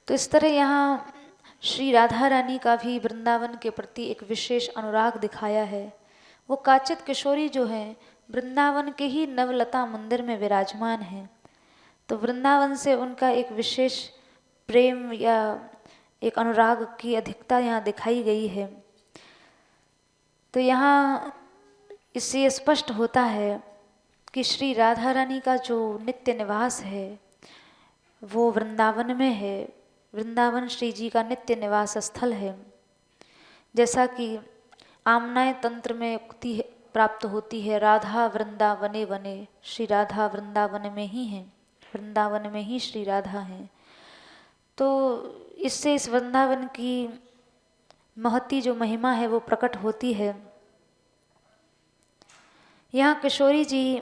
Speaker 3: तो इस तरह यहाँ श्री राधा रानी का भी वृंदावन के प्रति एक विशेष अनुराग दिखाया है। वो काचित किशोरी जो है वृंदावन के ही नवलता मंदिर में विराजमान हैं, तो वृंदावन से उनका एक विशेष प्रेम या एक अनुराग की अधिकता यहाँ दिखाई गई है। तो यहाँ इससे स्पष्ट होता है कि श्री राधा रानी का जो नित्य निवास है वो वृंदावन में है। वृंदावन श्री जी का नित्य निवास स्थल है। जैसा कि आमनाय तंत्र में उक्ति प्राप्त होती है, राधा वृंदावने वने, श्री राधा वृंदावन में ही हैं, वृंदावन में ही श्री राधा हैं। तो इससे इस वृंदावन की महती जो महिमा है वो प्रकट होती है। यहाँ किशोरी जी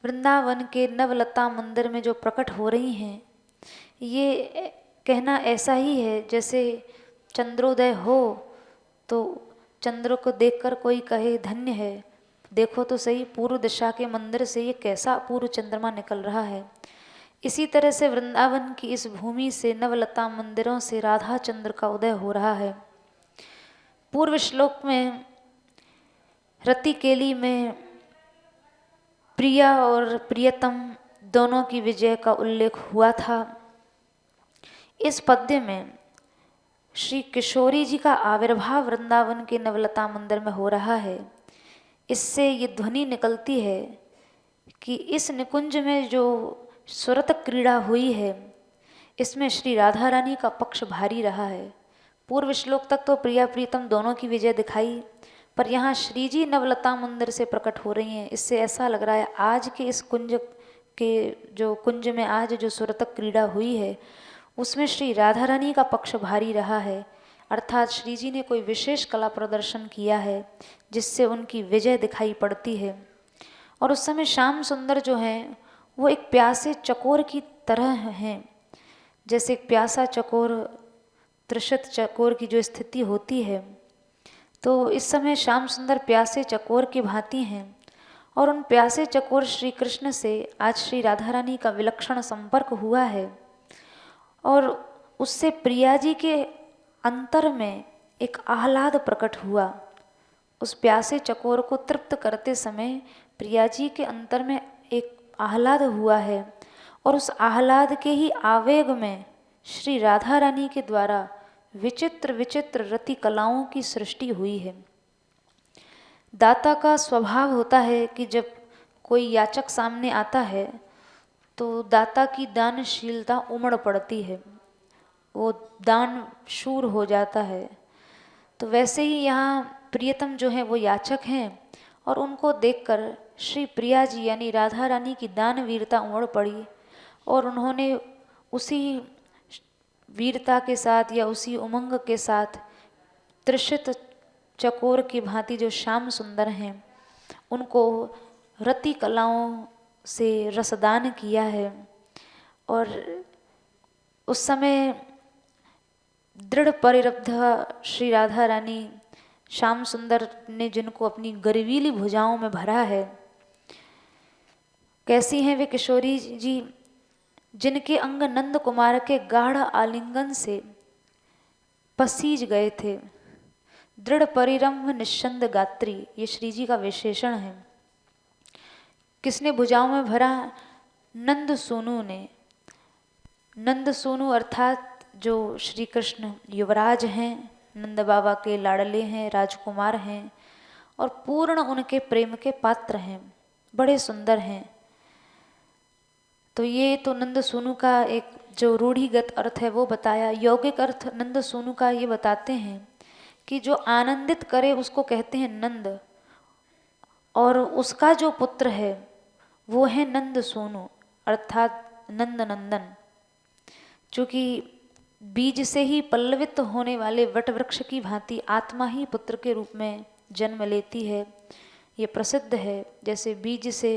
Speaker 3: वृंदावन के नवलता मंदिर में जो प्रकट हो रही हैं, ये कहना ऐसा ही है जैसे चंद्रोदय हो तो चंद्र को देखकर कोई कहे धन्य है, देखो तो सही पूर्व दिशा के मंदिर से ये कैसा पूर्व चंद्रमा निकल रहा है। इसी तरह से वृंदावन की इस भूमि से, नवलता मंदिरों से राधा चंद्र का उदय हो रहा है। पूर्व श्लोक में रतिकेली में प्रिया और प्रियतम दोनों की विजय का उल्लेख हुआ था। इस पद्य में श्री किशोरी जी का आविर्भाव वृंदावन के नवलता मंदिर में हो रहा है। इससे ये ध्वनि निकलती है कि इस निकुंज में जो सुरत क्रीड़ा हुई है, इसमें श्री राधा रानी का पक्ष भारी रहा है। पूर्व श्लोक तक तो प्रिया प्रीतम दोनों की विजय दिखाई, पर यहाँ श्री जी नवलता मंदिर से प्रकट हो रही हैं। इससे ऐसा लग रहा है आज के इस कुंज के जो कुंज में आज जो सुरतक क्रीड़ा हुई है उसमें श्री राधा रानी का पक्ष भारी रहा है, अर्थात श्री जी ने कोई विशेष कला प्रदर्शन किया है जिससे उनकी विजय दिखाई पड़ती है। और उस समय श्याम सुंदर जो हैं वो एक प्यासे चकोर की तरह हैं, जैसे एक प्यासा चकोर तृषित चकोर की जो स्थिति होती है, तो इस समय श्याम सुंदर प्यासे चकोर की भांति हैं। और उन प्यासे चकोर श्री कृष्ण से आज श्री राधा रानी का विलक्षण संपर्क हुआ है और उससे प्रिया जी के अंतर में एक आह्लाद प्रकट हुआ। उस प्यासे चकोर को तृप्त करते समय प्रिया जी के अंतर में एक आह्लाद हुआ है और उस आह्लाद के ही आवेग में श्री राधा रानी के द्वारा विचित्र विचित्र रति कलाओं की सृष्टि हुई है। दाता का स्वभाव होता है कि जब कोई याचक सामने आता है तो दाता की दानशीलता उमड़ पड़ती है, वो दान शूर हो जाता है। तो वैसे ही यहाँ प्रियतम जो है वो याचक हैं और उनको देखकर श्री प्रिया जी यानी राधा रानी की दान वीरता उमड़ पड़ी और उन्होंने उसी वीरता के साथ या उसी उमंग के साथ तृषित चकोर की भांति जो श्याम सुंदर हैं उनको रति कलाओं से रसदान किया है। और उस समय दृढ़ परिरब्ध श्री राधा रानी श्याम सुंदर ने जिनको अपनी गर्वीली भुजाओं में भरा है, कैसी हैं वे किशोरी जी, जिनके अंग नंद कुमार के गाढ़ आलिंगन से पसीज गए थे। दृढ़ परिरम्भ निश्चंद गात्री, ये श्री जी का विशेषण है। किसने भुजाओं में भरा? नंद सोनू ने। नंद सोनू अर्थात जो श्री कृष्ण युवराज हैं, नंद बाबा के लाडले हैं, राजकुमार हैं और पूर्ण उनके प्रेम के पात्र हैं, बड़े सुंदर हैं। तो ये तो नंद सोनू का एक जो रूढ़िगत अर्थ है वो बताया। यौगिक अर्थ नंद सोनू का ये बताते हैं कि जो आनंदित करे उसको कहते हैं नंद, और उसका जो पुत्र है वो है नंद सोनू अर्थात नंद नंदन। चूँकि बीज से ही पल्लवित होने वाले वट वृक्ष की भांति आत्मा ही पुत्र के रूप में जन्म लेती है, ये प्रसिद्ध है। जैसे बीज से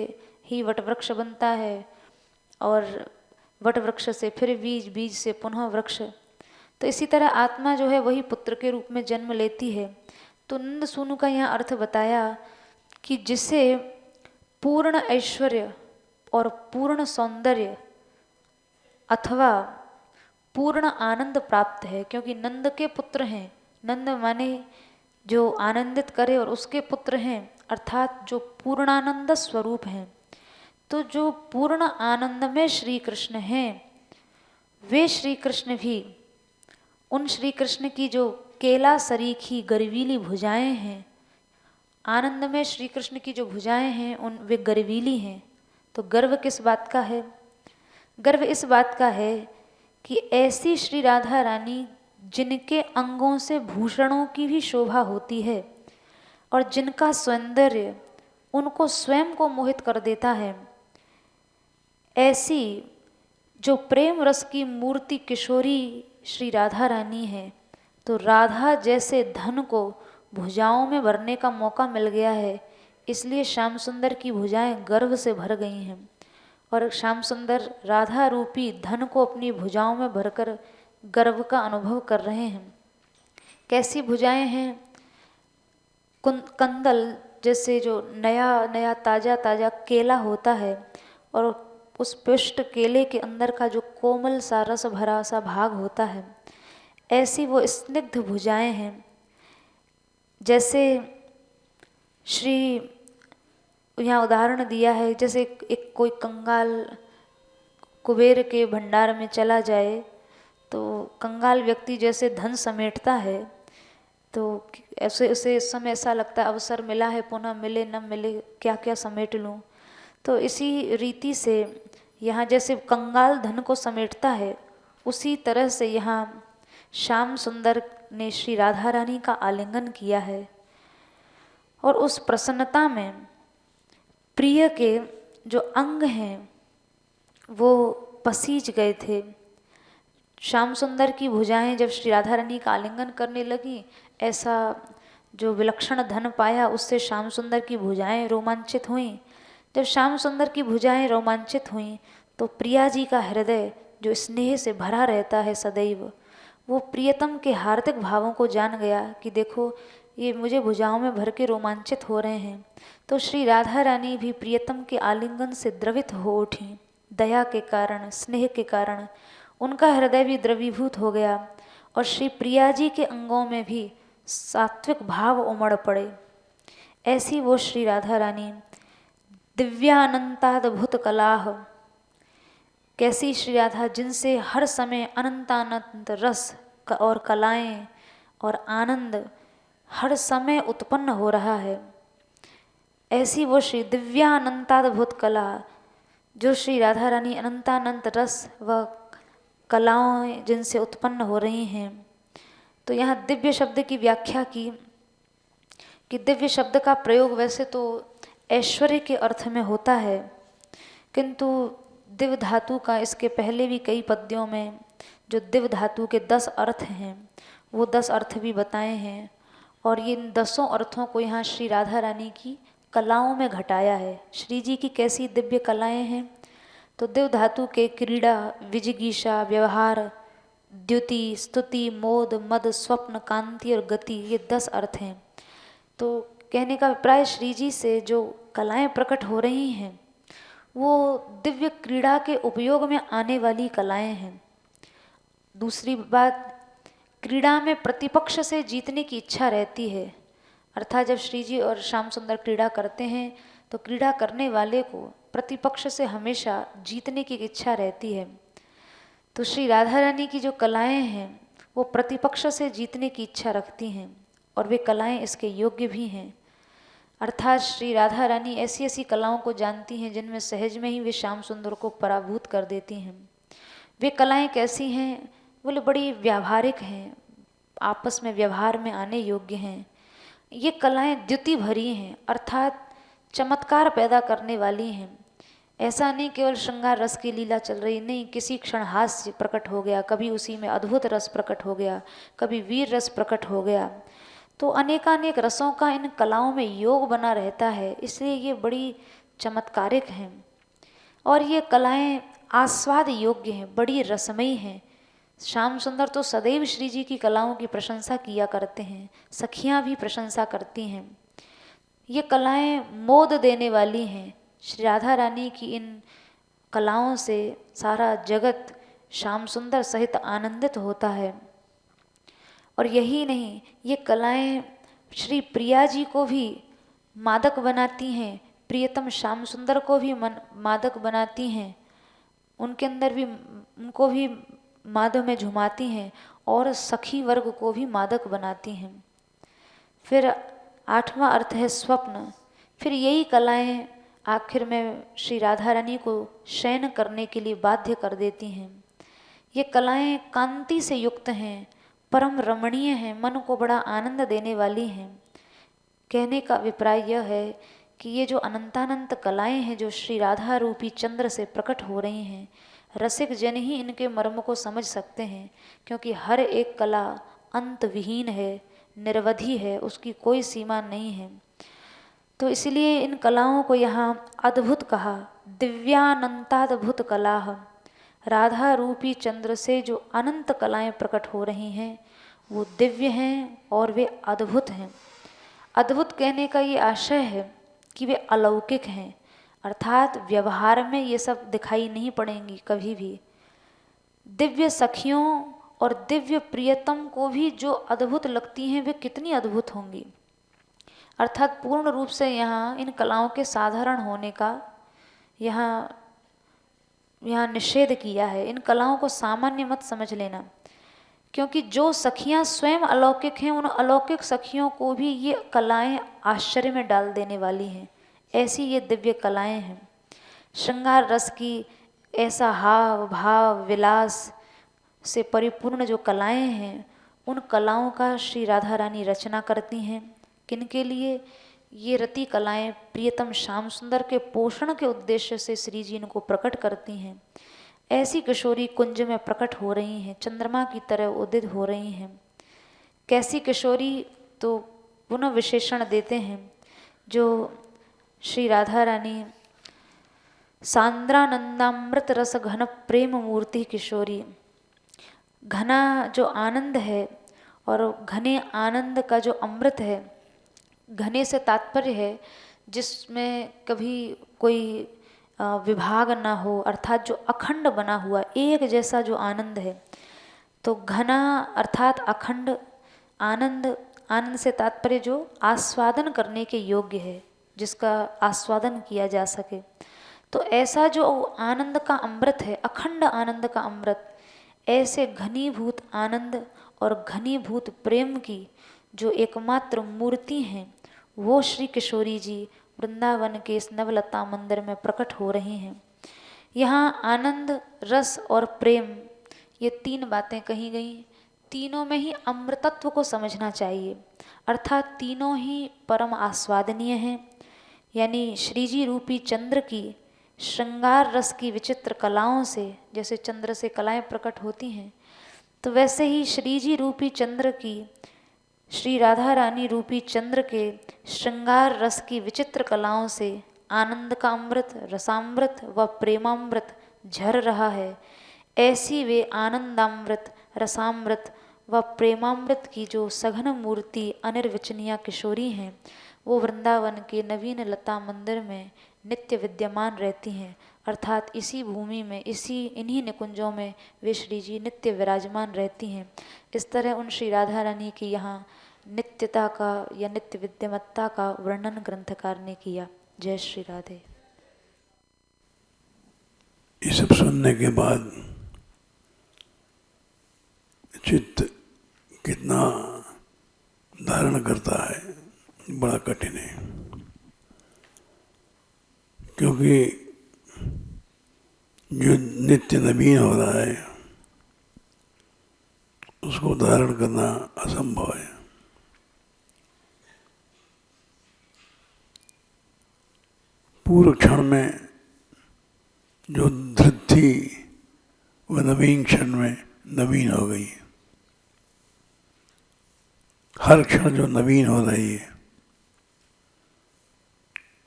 Speaker 3: ही वट वृक्ष बनता है और वट वृक्ष से फिर बीज, बीज से पुनः वृक्ष, तो इसी तरह आत्मा जो है वही पुत्र के रूप में जन्म लेती है। तो नंद सोनू का यहाँ अर्थ बताया कि जिसे पूर्ण ऐश्वर्य और पूर्ण सौंदर्य अथवा पूर्ण आनंद प्राप्त है, क्योंकि नंद के पुत्र हैं, नंद माने जो आनंदित करे, और उसके पुत्र हैं अर्थात जो पूर्णानंद स्वरूप हैं। तो जो पूर्ण आनंद में श्री कृष्ण हैं वे श्री कृष्ण भी उन श्री कृष्ण की जो केला सरीखी गर्वीली भुजाएं हैं, आनंद में श्री कृष्ण की जो भुजाएं हैं उन वे गर्वीली हैं। तो गर्व किस बात का है? गर्व इस बात का है कि ऐसी श्री राधा रानी जिनके अंगों से भूषणों की भी शोभा होती है और जिनका सौंदर्य उनको स्वयं को मोहित कर देता है, ऐसी जो प्रेम रस की मूर्ति किशोरी श्री राधा रानी है, तो राधा जैसे धन को भुजाओं में भरने का मौका मिल गया है, इसलिए श्याम सुंदर की भुजाएं गर्व से भर गई हैं और श्याम सुंदर राधा रूपी धन को अपनी भुजाओं में भरकर गर्व का अनुभव कर रहे हैं। कैसी भुजाएं हैं? कंदल जैसे जो नया नया ताज़ा ताज़ा केला होता है और उस पुष्ट केले के अंदर का जो कोमल सा रस भरा सा भाग होता है, ऐसी वो स्निग्ध भुजाएं हैं। जैसे श्री यहाँ उदाहरण दिया है, जैसे एक कोई कंगाल कुबेर के भंडार में चला जाए तो कंगाल व्यक्ति जैसे धन समेटता है, तो ऐसे उसे इस समय ऐसा लगता है अवसर मिला है, पुनः मिले न मिले, क्या क्या समेट लूँ। तो इसी रीति से यहाँ जैसे कंगाल धन को समेटता है, उसी तरह से यहाँ श्याम सुंदर ने श्री राधा रानी का आलिंगन किया है और उस प्रसन्नता में प्रिय के जो अंग हैं वो पसीज गए थे। श्याम सुंदर की भुजाएं जब श्री राधा रानी का आलिंगन करने लगी, ऐसा जो विलक्षण धन पाया उससे श्याम सुंदर की भुजाएं रोमांचित हुईं। जब श्याम सुंदर की भुजाएं रोमांचित हुईं तो प्रिया जी का हृदय जो स्नेह से भरा रहता है सदैव, वो प्रियतम के हार्दिक भावों को जान गया कि देखो ये मुझे भुजाओं में भर के रोमांचित हो रहे हैं। तो श्री राधा रानी भी प्रियतम के आलिंगन से द्रवित हो उठी। दया के कारण, स्नेह के कारण उनका हृदय भी द्रवीभूत हो गया और श्री प्रिया जी के अंगों में भी सात्विक भाव उमड़ पड़े। ऐसी वो श्री राधा रानी दिव्यानंताद्भुत कलाह, कैसी श्री राधा जिनसे हर समय अनंतानंत रस और कलाएं और आनंद हर समय उत्पन्न हो रहा है। ऐसी वो श्री दिव्यानंताद्भुत कला जो श्री राधा रानी अनंतानंत रस व कलाएं जिनसे उत्पन्न हो रही हैं। तो यहाँ दिव्य शब्द की व्याख्या की कि दिव्य शब्द का प्रयोग वैसे तो ऐश्वर्य के अर्थ में होता है, किंतु दिव्य धातु का इसके पहले भी कई पद्यों में जो दिव्य धातु के 10 अर्थ हैं वो 10 अर्थ भी बताए हैं और ये इन 10 अर्थों को यहाँ श्री राधा रानी की कलाओं में घटाया है। श्री जी की कैसी दिव्य कलाएं हैं? तो दिव्य धातु के क्रीड़ा, विजिगीषा, व्यवहार, द्युति, स्तुति, मोद, मद, स्वप्न, कांति और गति, ये 10 अर्थ हैं। तो कहने का अभिप्राय श्री जी से जो कलाएं प्रकट हो रही हैं वो दिव्य क्रीड़ा के उपयोग में आने वाली कलाएं हैं। दूसरी बात, क्रीड़ा में प्रतिपक्ष से जीतने की इच्छा रहती है, अर्थात जब श्री जी और श्याम सुंदर क्रीड़ा करते हैं तो क्रीड़ा करने वाले को प्रतिपक्ष से हमेशा जीतने की इच्छा रहती है। तो श्री राधा रानी की जो कलाएं हैं वो प्रतिपक्ष से जीतने की इच्छा रखती हैं और वे कलाएं इसके योग्य भी हैं। अर्थात श्री राधा रानी ऐसी ऐसी कलाओं को जानती हैं जिनमें सहज में ही वे श्याम सुंदर को पराभूत कर देती हैं। वे कलाएं कैसी हैं? बोले बड़ी व्यावहारिक हैं, आपस में व्यवहार में आने योग्य हैं। ये कलाएं द्युति भरी हैं, अर्थात चमत्कार पैदा करने वाली हैं। ऐसा नहीं केवल श्रृंगार रस की लीला चल रही, नहीं, किसी क्षण हास्य प्रकट हो गया, कभी उसी में अद्भुत रस प्रकट हो गया, कभी वीर रस प्रकट हो गया। तो अनेकानेक रसों का इन कलाओं में योग बना रहता है, इसलिए ये बड़ी चमत्कारिक हैं और ये कलाएं आस्वाद योग्य हैं, बड़ी रसमयी हैं। श्याम सुंदर तो सदैव श्री जी की कलाओं की प्रशंसा किया करते हैं, सखियां भी प्रशंसा करती हैं। ये कलाएं मोद देने वाली हैं। श्री राधा रानी की इन कलाओं से सारा जगत श्याम सुंदर सहित आनंदित होता है। और यही नहीं, ये कलाएं श्री प्रिया जी को भी मादक बनाती हैं, प्रियतम श्याम सुंदर को भी मादक बनाती हैं, उनके अंदर भी उनको भी माधव में झुमाती हैं और सखी वर्ग को भी मादक बनाती हैं। फिर 8वां अर्थ है स्वप्न। फिर यही कलाएं आखिर में श्री राधा रानी को शयन करने के लिए बाध्य कर देती हैं। ये कलाएं कांति से युक्त हैं, परम रमणीय हैं, मन को बड़ा आनंद देने वाली हैं। कहने का अभिप्राय यह है कि ये जो अनंतानंत कलाएं हैं जो श्री राधा रूपी चंद्र से प्रकट हो रही हैं, रसिक जन ही इनके मर्म को समझ सकते हैं, क्योंकि हर एक कला अंत विहीन है, निरवधि है, उसकी कोई सीमा नहीं है। तो इसलिए इन कलाओं को यहाँ अद्भुत कहा, दिव्यानंताद्भुत कलाः। राधा रूपी चंद्र से जो अनंत कलाएं प्रकट हो रही हैं वो दिव्य हैं और वे अद्भुत हैं। अद्भुत कहने का ये आशय है कि वे अलौकिक हैं, अर्थात व्यवहार में ये सब दिखाई नहीं पड़ेंगी कभी भी। दिव्य सखियों और दिव्य प्रियतम को भी जो अद्भुत लगती हैं वे कितनी अद्भुत होंगी। अर्थात पूर्ण रूप से यहाँ इन कलाओं के साधारण होने का यहाँ निषेध किया है। इन कलाओं को सामान्य मत समझ लेना, क्योंकि जो सखियाँ स्वयं अलौकिक हैं उन अलौकिक सखियों को भी ये कलाएं आश्चर्य में डाल देने वाली हैं। ऐसी ये दिव्य कलाएं हैं। श्रृंगार रस की ऐसा हाव भाव विलास से परिपूर्ण जो कलाएं हैं, उन कलाओं का श्री राधा रानी रचना करती हैं। किनके लिए? ये रति कलाएं प्रियतम श्याम सुंदर के पोषण के उद्देश्य से श्री जी इनको प्रकट करती हैं। ऐसी किशोरी कुंज में प्रकट हो रही हैं, चंद्रमा की तरह उदित हो रही हैं। कैसी किशोरी? तो पुनः विशेषण देते हैं जो श्री राधा रानी सांद्रानंदामृत रस घन प्रेम मूर्ति किशोरी। घना जो आनंद है और घने आनंद का जो अमृत है, घने से तात्पर्य है जिसमें कभी कोई विभाग ना हो, अर्थात जो अखंड बना हुआ एक जैसा जो आनंद है। तो घना अर्थात अखंड आनंद, आनंद से तात्पर्य जो आस्वादन करने के योग्य है, जिसका आस्वादन किया जा सके। तो ऐसा जो आनंद का अमृत है, अखंड आनंद का अमृत, ऐसे घनीभूत आनंद और घनीभूत प्रेम की जो एकमात्र मूर्ति हैं, वो श्री किशोरी जी वृंदावन के इस नवलता मंदिर में प्रकट हो रही हैं। यहाँ आनंद, रस और प्रेम, ये तीन बातें कही गई। तीनों में ही अमृतत्व को समझना चाहिए, अर्थात तीनों ही परम आस्वादनीय हैं। यानी श्री जी रूपी चंद्र की श्रृंगार रस की विचित्र कलाओं से, जैसे चंद्र से कलाएं प्रकट होती हैं, तो वैसे ही श्री जी रूपी चंद्र की, श्री राधा रानी रूपी चंद्र के श्रृंगार रस की विचित्र कलाओं से आनंद का अमृत, रसामृत व प्रेमामृत झर रहा है। ऐसी वे आनंदामृत, रसामृत व प्रेमामृत की जो सघन मूर्ति अनिर्वचनीय किशोरी हैं, वो वृंदावन के नवीन लता मंदिर में नित्य विद्यमान रहती हैं। अर्थात इसी भूमि में, इन्हीं निकुंजों में वे श्री जी नित्य विराजमान रहती हैं। इस तरह उन श्री राधा रानी की यहाँ नित्यता का या नित्य विद्यमत्ता का वर्णन ग्रंथकार ने किया। जय श्री राधे।
Speaker 4: ये सब सुनने के बाद चित्त कितना धारण करता है, बड़ा कठिन है, क्योंकि जो नित्य नवीन हो रहा है उसको धारण करना असंभव है। पूर्व क्षण में जो धृत थी वह नवीन क्षण में नवीन हो गई। हर क्षण जो नवीन हो रही है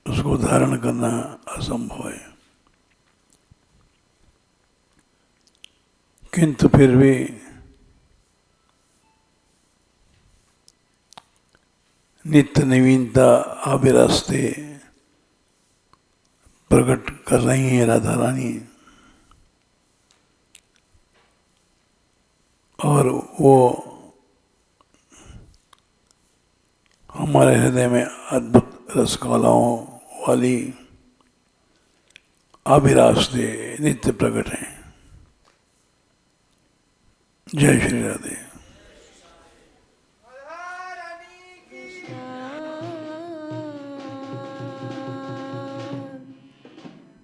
Speaker 4: उसको धारण करना असंभव है। किंतु फिर भी नित्य नवीनता अविरास्ते प्रकट कर रही हैं राधा रानी, और वो हमारे हृदय में अद्भुत रसकलाओं वाली अविरास्ते नित्य प्रकट हैं। जय श्री राधे।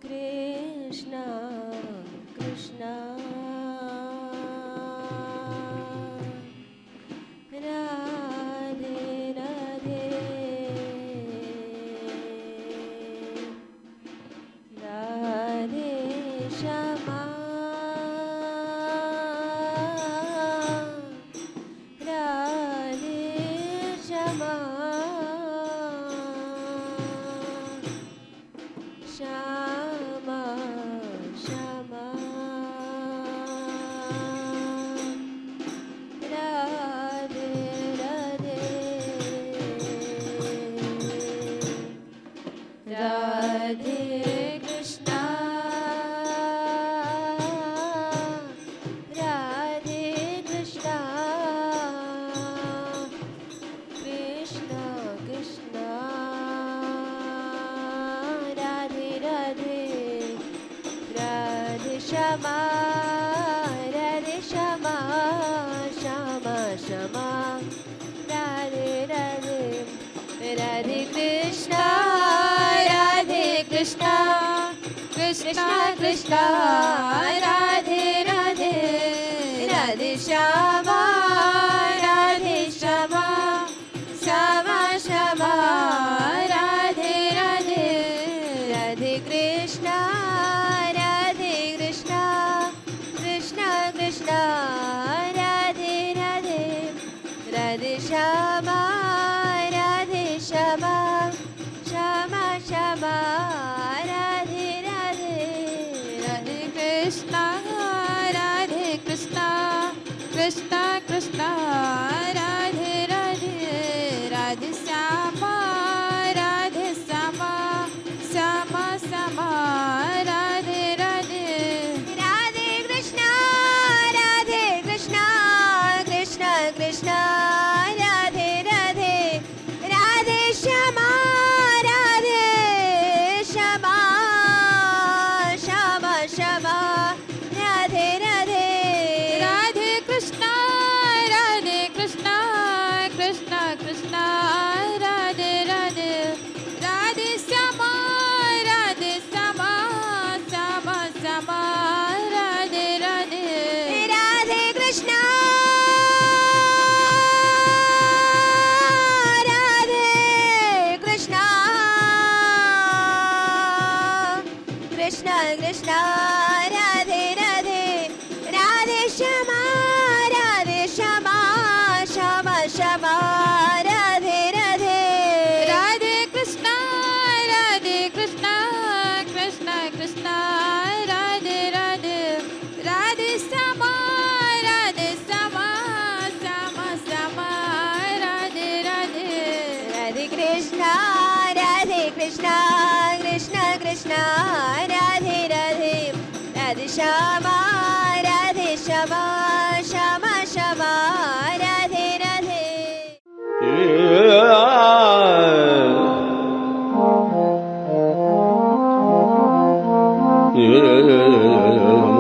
Speaker 5: कृष्ण कृष्ण कृष्णा कृष्णा राधे राधे राधे श्यामा राधे श्यामा श्यामा श्यामा राधे राधे राधे कृष्णा कृष्णा कृष्णा राधे राधे राधे श्यामा श्यामा श्यामा श्यामा राधे राधे राधे कृष्णा कृष्णा कृष्णा कृष्णा राधे राधे राधे श्यामा श्यामा श्यामा श्यामा राधे राधे राधे कृष्णा कृष्णा कृष्णा कृष्णा राधे राधे राधे श्यामा श्यामा श्यामा श्यामा राधे राधे राधे कृष्णा कृष्णा कृष्णा कृष्णा राधे राधे राधे श्यामा श्यामा श्यामा श्यामा राधे राधे राधे कृष्णा कृष्णा कृष्णा राधे राधे राधे श्यामा श्यामा श्यामा राधे राधे राधे कृष्णा कृष्णा कृष्णा राधे राधे राधे श्यामा श्यामा श्यामा राधे राधे राधे कृष्णा कृष्णा कृष्णा राधे राधे राधे श्यामा श्यामा श्यामा राधे राधे
Speaker 1: Yeah.